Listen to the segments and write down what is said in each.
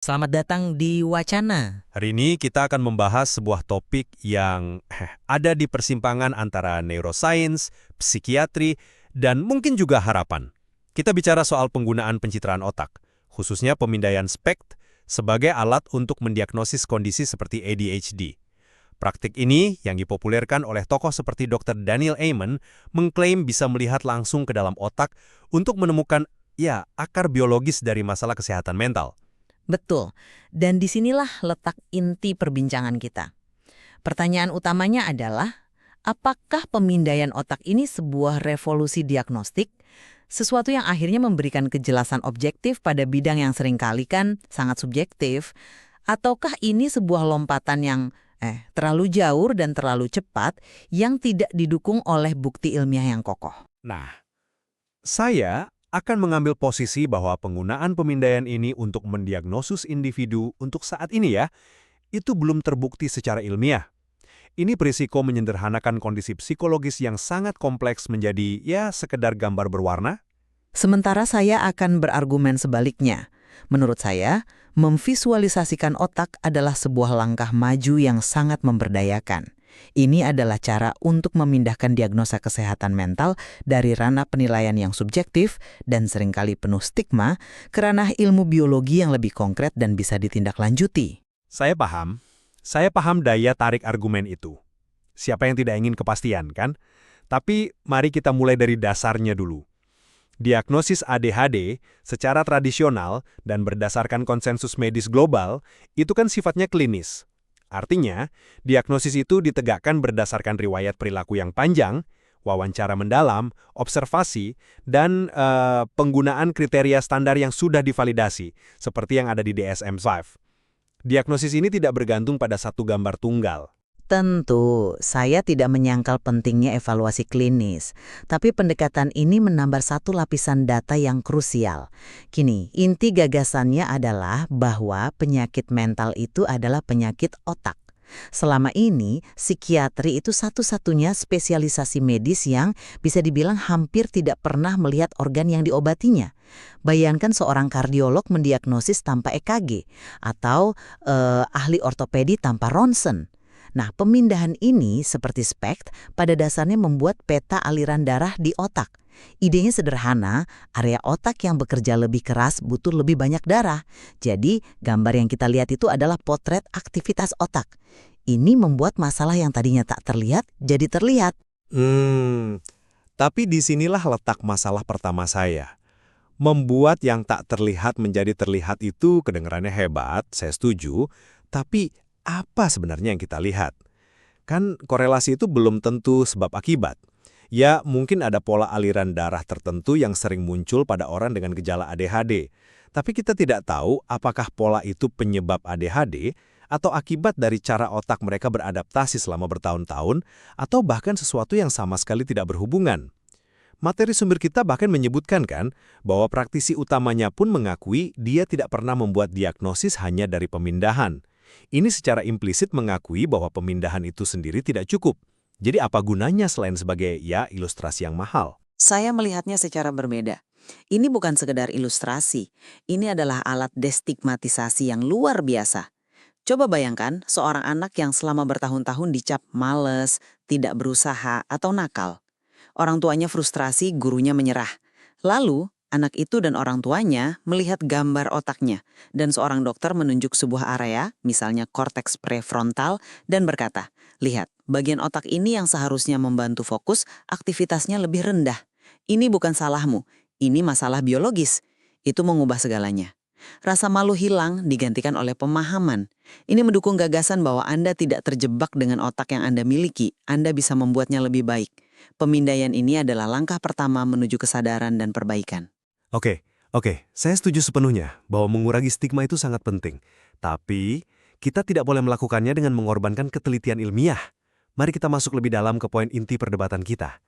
Selamat datang di Wacana. Hari ini kita akan membahas sebuah topik yang ada di persimpangan antara neuroscience, psikiatri, dan mungkin juga harapan. Kita bicara soal penggunaan pencitraan otak, khususnya pemindaian SPECT sebagai alat untuk mendiagnosis kondisi seperti ADHD. Praktik ini yang dipopulerkan oleh tokoh seperti Dr. Daniel Amen mengklaim bisa melihat langsung ke dalam otak untuk menemukan, akar biologis dari masalah kesehatan mental. Betul. Dan disinilah letak inti perbincangan kita. Pertanyaan utamanya adalah, apakah pemindaian otak ini sebuah revolusi diagnostik? Sesuatu yang akhirnya memberikan kejelasan objektif pada bidang yang seringkali kan sangat subjektif? Ataukah ini sebuah lompatan yang terlalu jauh dan terlalu cepat yang tidak didukung oleh bukti ilmiah yang kokoh? Nah, saya akan mengambil posisi bahwa penggunaan pemindaian ini untuk mendiagnosis individu untuk saat ini itu belum terbukti secara ilmiah. Ini berisiko menyederhanakan kondisi psikologis yang sangat kompleks menjadi sekedar gambar berwarna. Sementara saya akan berargumen sebaliknya. Menurut saya, memvisualisasikan otak adalah sebuah langkah maju yang sangat memberdayakan. Ini adalah cara untuk memindahkan diagnosa kesehatan mental dari ranah penilaian yang subjektif dan seringkali penuh stigma ke ranah ilmu biologi yang lebih konkret dan bisa ditindaklanjuti. Saya paham daya tarik argumen itu. Siapa yang tidak ingin kepastian, kan? Tapi mari kita mulai dari dasarnya dulu. Diagnosis ADHD secara tradisional dan berdasarkan konsensus medis global itu kan sifatnya klinis. Artinya, diagnosis itu ditegakkan berdasarkan riwayat perilaku yang panjang, wawancara mendalam, observasi, dan penggunaan kriteria standar yang sudah divalidasi, seperti yang ada di DSM-5. Diagnosis ini tidak bergantung pada satu gambar tunggal. Tentu, saya tidak menyangkal pentingnya evaluasi klinis, tapi pendekatan ini menambah satu lapisan data yang krusial. Kini, inti gagasannya adalah bahwa penyakit mental itu adalah penyakit otak. Selama ini, psikiatri itu satu-satunya spesialisasi medis yang bisa dibilang hampir tidak pernah melihat organ yang diobatinya. Bayangkan seorang kardiolog mendiagnosis tanpa EKG, atau ahli ortopedi tanpa ronsen. Nah, pemindahan ini seperti SPECT pada dasarnya membuat peta aliran darah di otak. Idenya sederhana, area otak yang bekerja lebih keras butuh lebih banyak darah. Jadi, gambar yang kita lihat itu adalah potret aktivitas otak. Ini membuat masalah yang tadinya tak terlihat jadi terlihat. Tapi disinilah letak masalah pertama saya. Membuat yang tak terlihat menjadi terlihat itu kedengarannya hebat, saya setuju, tapi apa sebenarnya yang kita lihat? Kan korelasi itu belum tentu sebab akibat. Ya, mungkin ada pola aliran darah tertentu yang sering muncul pada orang dengan gejala ADHD. Tapi kita tidak tahu apakah pola itu penyebab ADHD atau akibat dari cara otak mereka beradaptasi selama bertahun-tahun atau bahkan sesuatu yang sama sekali tidak berhubungan. Materi sumber kita bahkan menyebutkan kan bahwa praktisi utamanya pun mengakui dia tidak pernah membuat diagnosis hanya dari pemindahan. Ini secara implisit mengakui bahwa pemindahan itu sendiri tidak cukup. Jadi apa gunanya selain sebagai ilustrasi yang mahal? Saya melihatnya secara berbeda. Ini bukan sekedar ilustrasi, ini adalah alat destigmatisasi yang luar biasa. Coba bayangkan seorang anak yang selama bertahun-tahun dicap males, tidak berusaha, atau nakal. Orang tuanya frustrasi, gurunya menyerah. Lalu, anak itu dan orang tuanya melihat gambar otaknya, dan seorang dokter menunjuk sebuah area, misalnya korteks prefrontal, dan berkata, lihat, bagian otak ini yang seharusnya membantu fokus, aktivitasnya lebih rendah. Ini bukan salahmu, ini masalah biologis. Itu mengubah segalanya. Rasa malu hilang digantikan oleh pemahaman. Ini mendukung gagasan bahwa Anda tidak terjebak dengan otak yang Anda miliki. Anda bisa membuatnya lebih baik. Pemindaian ini adalah langkah pertama menuju kesadaran dan perbaikan. Oke, saya setuju sepenuhnya bahwa mengurangi stigma itu sangat penting. Tapi, kita tidak boleh melakukannya dengan mengorbankan ketelitian ilmiah. Mari kita masuk lebih dalam ke poin inti perdebatan kita.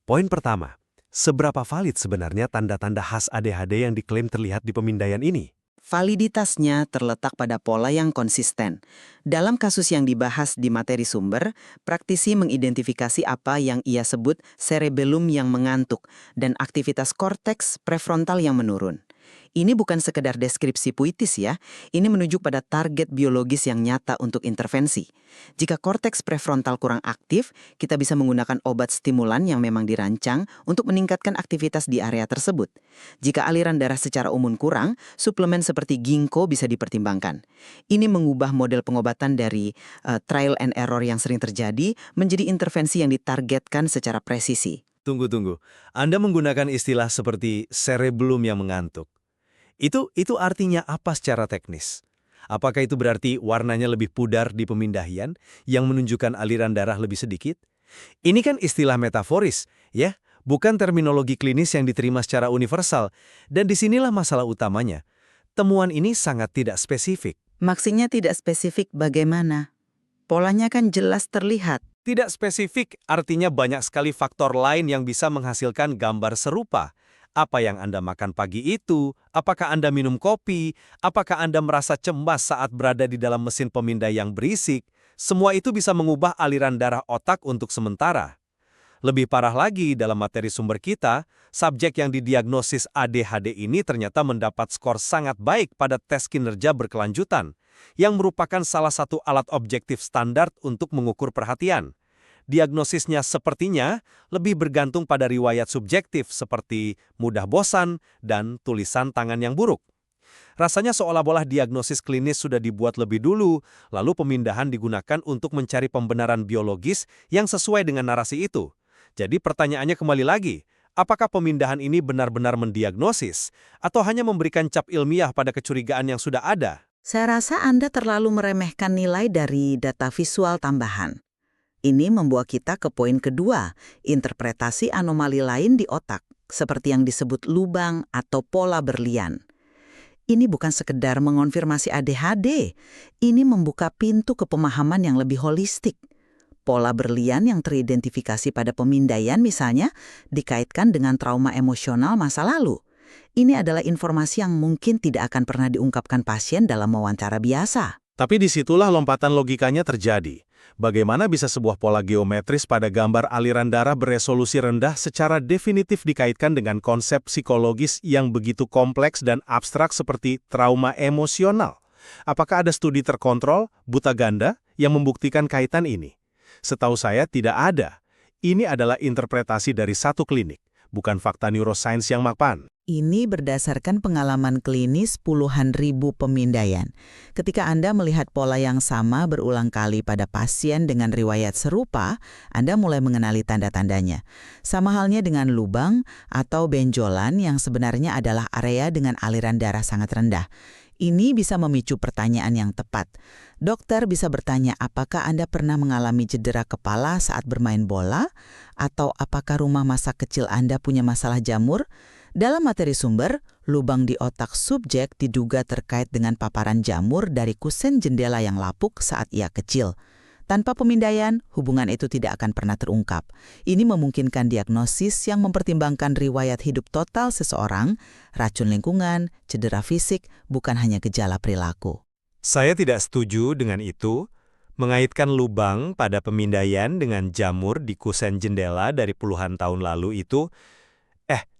Poin pertama, seberapa valid sebenarnya tanda-tanda khas ADHD yang diklaim terlihat di pemindaian ini? Validitasnya terletak pada pola yang konsisten. Dalam kasus yang dibahas di materi sumber, praktisi mengidentifikasi apa yang ia sebut cerebellum yang mengantuk dan aktivitas korteks prefrontal yang menurun. Ini bukan sekedar deskripsi puitis ya, ini menunjuk pada target biologis yang nyata untuk intervensi. Jika korteks prefrontal kurang aktif, kita bisa menggunakan obat stimulan yang memang dirancang untuk meningkatkan aktivitas di area tersebut. Jika aliran darah secara umum kurang, suplemen seperti ginkgo bisa dipertimbangkan. Ini mengubah model pengobatan dari trial and error yang sering terjadi menjadi intervensi yang ditargetkan secara presisi. Tunggu. Anda menggunakan istilah seperti cerebellum yang mengantuk. Itu artinya apa secara teknis? Apakah itu berarti warnanya lebih pudar di pemindahian yang menunjukkan aliran darah lebih sedikit? Ini kan istilah metaforis, ya, bukan terminologi klinis yang diterima secara universal. Dan disinilah masalah utamanya. Temuan ini sangat tidak spesifik. Maksudnya tidak spesifik bagaimana? Polanya kan jelas terlihat. Tidak spesifik artinya banyak sekali faktor lain yang bisa menghasilkan gambar serupa. Apa yang Anda makan pagi itu? Apakah Anda minum kopi? Apakah Anda merasa cemas saat berada di dalam mesin pemindai yang berisik? Semua itu bisa mengubah aliran darah otak untuk sementara. Lebih parah lagi, dalam materi sumber kita, subjek yang didiagnosis ADHD ini ternyata mendapat skor sangat baik pada tes kinerja berkelanjutan, yang merupakan salah satu alat objektif standar untuk mengukur perhatian. Diagnosisnya sepertinya lebih bergantung pada riwayat subjektif seperti mudah bosan dan tulisan tangan yang buruk. Rasanya seolah-olah diagnosis klinis sudah dibuat lebih dulu, lalu pemindahan digunakan untuk mencari pembenaran biologis yang sesuai dengan narasi itu. Jadi pertanyaannya kembali lagi, apakah pemindahan ini benar-benar mendiagnosis atau hanya memberikan cap ilmiah pada kecurigaan yang sudah ada? Saya rasa Anda terlalu meremehkan nilai dari data visual tambahan. Ini membawa kita ke poin kedua, interpretasi anomali lain di otak, seperti yang disebut lubang atau pola berlian. Ini bukan sekedar mengonfirmasi ADHD, ini membuka pintu ke pemahaman yang lebih holistik. Pola berlian yang teridentifikasi pada pemindaian misalnya, dikaitkan dengan trauma emosional masa lalu. Ini adalah informasi yang mungkin tidak akan pernah diungkapkan pasien dalam wawancara biasa. Tapi disitulah lompatan logikanya terjadi. Bagaimana bisa sebuah pola geometris pada gambar aliran darah beresolusi rendah secara definitif dikaitkan dengan konsep psikologis yang begitu kompleks dan abstrak seperti trauma emosional? Apakah ada studi terkontrol, buta ganda, yang membuktikan kaitan ini? Setahu saya tidak ada. Ini adalah interpretasi dari satu klinik, bukan fakta neuroscience yang mapan. Ini berdasarkan pengalaman klinis puluhan ribu pemindaian. Ketika Anda melihat pola yang sama berulang kali pada pasien dengan riwayat serupa, Anda mulai mengenali tanda-tandanya. Sama halnya dengan lubang atau benjolan yang sebenarnya adalah area dengan aliran darah sangat rendah. Ini bisa memicu pertanyaan yang tepat. Dokter bisa bertanya apakah Anda pernah mengalami cedera kepala saat bermain bola? Atau apakah rumah masa kecil Anda punya masalah jamur? Dalam materi sumber, lubang di otak subjek diduga terkait dengan paparan jamur dari kusen jendela yang lapuk saat ia kecil. Tanpa pemindaian, hubungan itu tidak akan pernah terungkap. Ini memungkinkan diagnosis yang mempertimbangkan riwayat hidup total seseorang, racun lingkungan, cedera fisik, bukan hanya gejala perilaku. Saya tidak setuju dengan itu. Mengaitkan lubang pada pemindaian dengan jamur di kusen jendela dari puluhan tahun lalu itu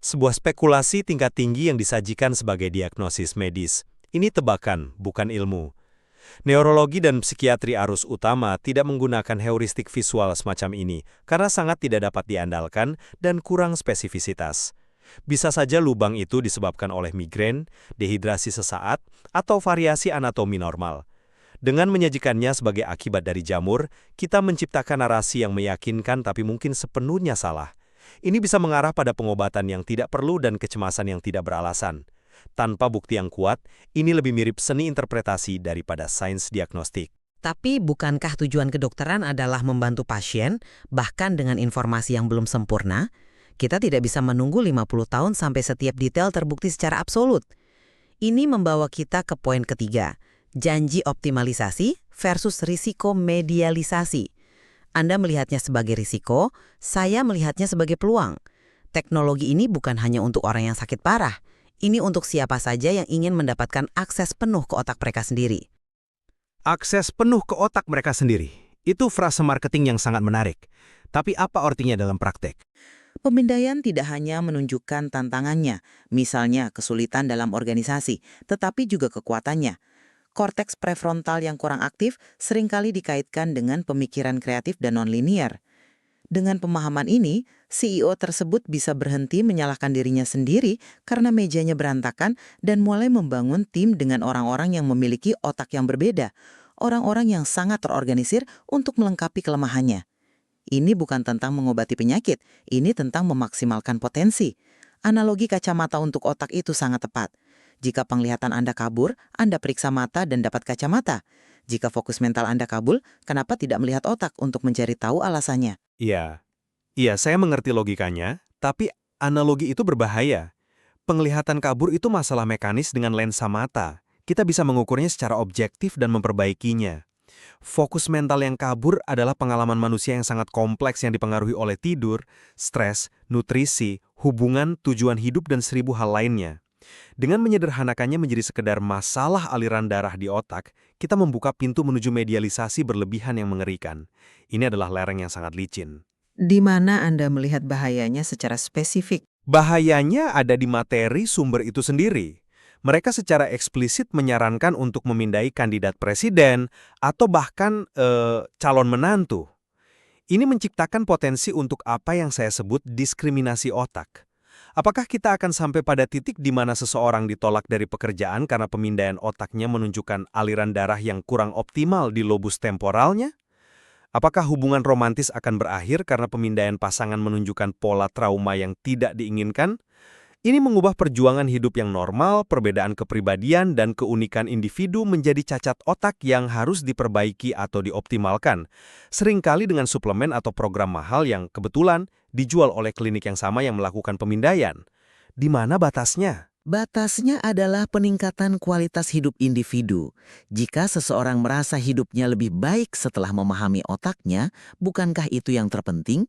sebuah spekulasi tingkat tinggi yang disajikan sebagai diagnosis medis. Ini tebakan, bukan ilmu. Neurologi dan psikiatri arus utama tidak menggunakan heuristik visual semacam ini karena sangat tidak dapat diandalkan dan kurang spesifisitas. Bisa saja lubang itu disebabkan oleh migrain, dehidrasi sesaat, atau variasi anatomi normal. Dengan menyajikannya sebagai akibat dari jamur, kita menciptakan narasi yang meyakinkan tapi mungkin sepenuhnya salah. Ini bisa mengarah pada pengobatan yang tidak perlu dan kecemasan yang tidak beralasan. Tanpa bukti yang kuat, ini lebih mirip seni interpretasi daripada sains diagnostik. Tapi bukankah tujuan kedokteran adalah membantu pasien, bahkan dengan informasi yang belum sempurna? Kita tidak bisa menunggu 50 tahun sampai setiap detail terbukti secara absolut. Ini membawa kita ke poin ketiga, janji optimalisasi versus risiko medialisasi. Anda melihatnya sebagai risiko, saya melihatnya sebagai peluang. Teknologi ini bukan hanya untuk orang yang sakit parah. Ini untuk siapa saja yang ingin mendapatkan akses penuh ke otak mereka sendiri. Akses penuh ke otak mereka sendiri. Itu frase marketing yang sangat menarik. Tapi apa artinya dalam praktek? Pemindaian tidak hanya menunjukkan tantangannya, misalnya kesulitan dalam organisasi, tetapi juga kekuatannya. Korteks prefrontal yang kurang aktif seringkali dikaitkan dengan pemikiran kreatif dan nonlinier. Dengan pemahaman ini, CEO tersebut bisa berhenti menyalahkan dirinya sendiri karena mejanya berantakan dan mulai membangun tim dengan orang-orang yang memiliki otak yang berbeda, orang-orang yang sangat terorganisir untuk melengkapi kelemahannya. Ini bukan tentang mengobati penyakit, ini tentang memaksimalkan potensi. Analogi kacamata untuk otak itu sangat tepat. Jika penglihatan Anda kabur, Anda periksa mata dan dapat kacamata. Jika fokus mental Anda kabur, kenapa tidak melihat otak untuk mencari tahu alasannya? Iya, saya mengerti logikanya, tapi analogi itu berbahaya. Penglihatan kabur itu masalah mekanis dengan lensa mata. Kita bisa mengukurnya secara objektif dan memperbaikinya. Fokus mental yang kabur adalah pengalaman manusia yang sangat kompleks yang dipengaruhi oleh tidur, stres, nutrisi, hubungan, tujuan hidup, dan 1000 hal lainnya. Dengan menyederhanakannya menjadi sekedar masalah aliran darah di otak, kita membuka pintu menuju medialisasi berlebihan yang mengerikan. Ini adalah lereng yang sangat licin. Di mana Anda melihat bahayanya secara spesifik? Bahayanya ada di materi sumber itu sendiri. Mereka secara eksplisit menyarankan untuk memindai kandidat presiden atau bahkan calon menantu. Ini menciptakan potensi untuk apa yang saya sebut diskriminasi otak. Apakah kita akan sampai pada titik di mana seseorang ditolak dari pekerjaan karena pemindaian otaknya menunjukkan aliran darah yang kurang optimal di lobus temporalnya? Apakah hubungan romantis akan berakhir karena pemindaian pasangan menunjukkan pola trauma yang tidak diinginkan? Ini mengubah perjuangan hidup yang normal, perbedaan kepribadian, dan keunikan individu menjadi cacat otak yang harus diperbaiki atau dioptimalkan, seringkali dengan suplemen atau program mahal yang kebetulan dijual oleh klinik yang sama yang melakukan pemindaian. Di mana batasnya? Batasnya adalah peningkatan kualitas hidup individu. Jika seseorang merasa hidupnya lebih baik setelah memahami otaknya, bukankah itu yang terpenting?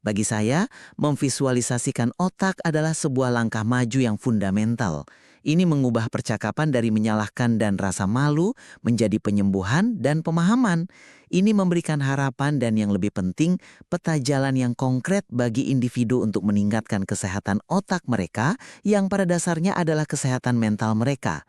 Bagi saya, memvisualisasikan otak adalah sebuah langkah maju yang fundamental. Ini mengubah percakapan dari menyalahkan dan rasa malu menjadi penyembuhan dan pemahaman. Ini memberikan harapan dan yang lebih penting, peta jalan yang konkret bagi individu untuk meningkatkan kesehatan otak mereka yang pada dasarnya adalah kesehatan mental mereka.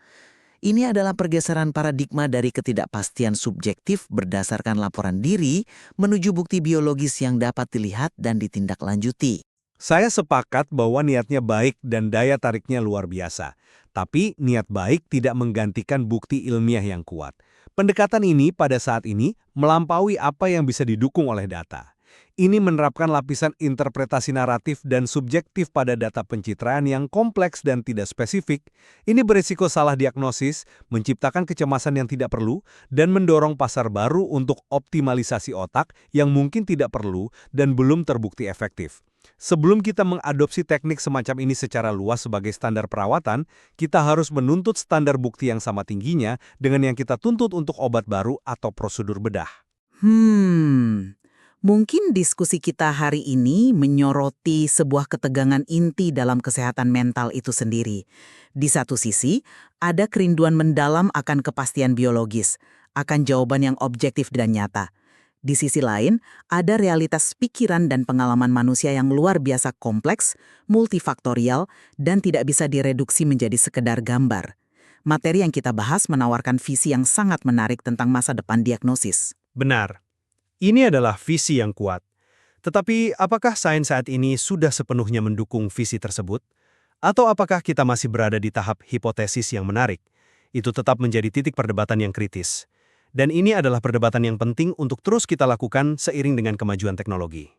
Ini adalah pergeseran paradigma dari ketidakpastian subjektif berdasarkan laporan diri menuju bukti biologis yang dapat dilihat dan ditindaklanjuti. Saya sepakat bahwa niatnya baik dan daya tariknya luar biasa. Tapi niat baik tidak menggantikan bukti ilmiah yang kuat. Pendekatan ini pada saat ini melampaui apa yang bisa didukung oleh data. Ini menerapkan lapisan interpretasi naratif dan subjektif pada data pencitraan yang kompleks dan tidak spesifik. Ini berisiko salah diagnosis, menciptakan kecemasan yang tidak perlu, dan mendorong pasar baru untuk optimalisasi otak yang mungkin tidak perlu dan belum terbukti efektif. Sebelum kita mengadopsi teknik semacam ini secara luas sebagai standar perawatan, kita harus menuntut standar bukti yang sama tingginya dengan yang kita tuntut untuk obat baru atau prosedur bedah. Mungkin diskusi kita hari ini menyoroti sebuah ketegangan inti dalam kesehatan mental itu sendiri. Di satu sisi, ada kerinduan mendalam akan kepastian biologis, akan jawaban yang objektif dan nyata. Di sisi lain, ada realitas pikiran dan pengalaman manusia yang luar biasa kompleks, multifaktorial, dan tidak bisa direduksi menjadi sekedar gambar. Materi yang kita bahas menawarkan visi yang sangat menarik tentang masa depan diagnosis. Benar. Ini adalah visi yang kuat. Tetapi apakah sains saat ini sudah sepenuhnya mendukung visi tersebut? Atau apakah kita masih berada di tahap hipotesis yang menarik? Itu tetap menjadi titik perdebatan yang kritis. Dan ini adalah perdebatan yang penting untuk terus kita lakukan seiring dengan kemajuan teknologi.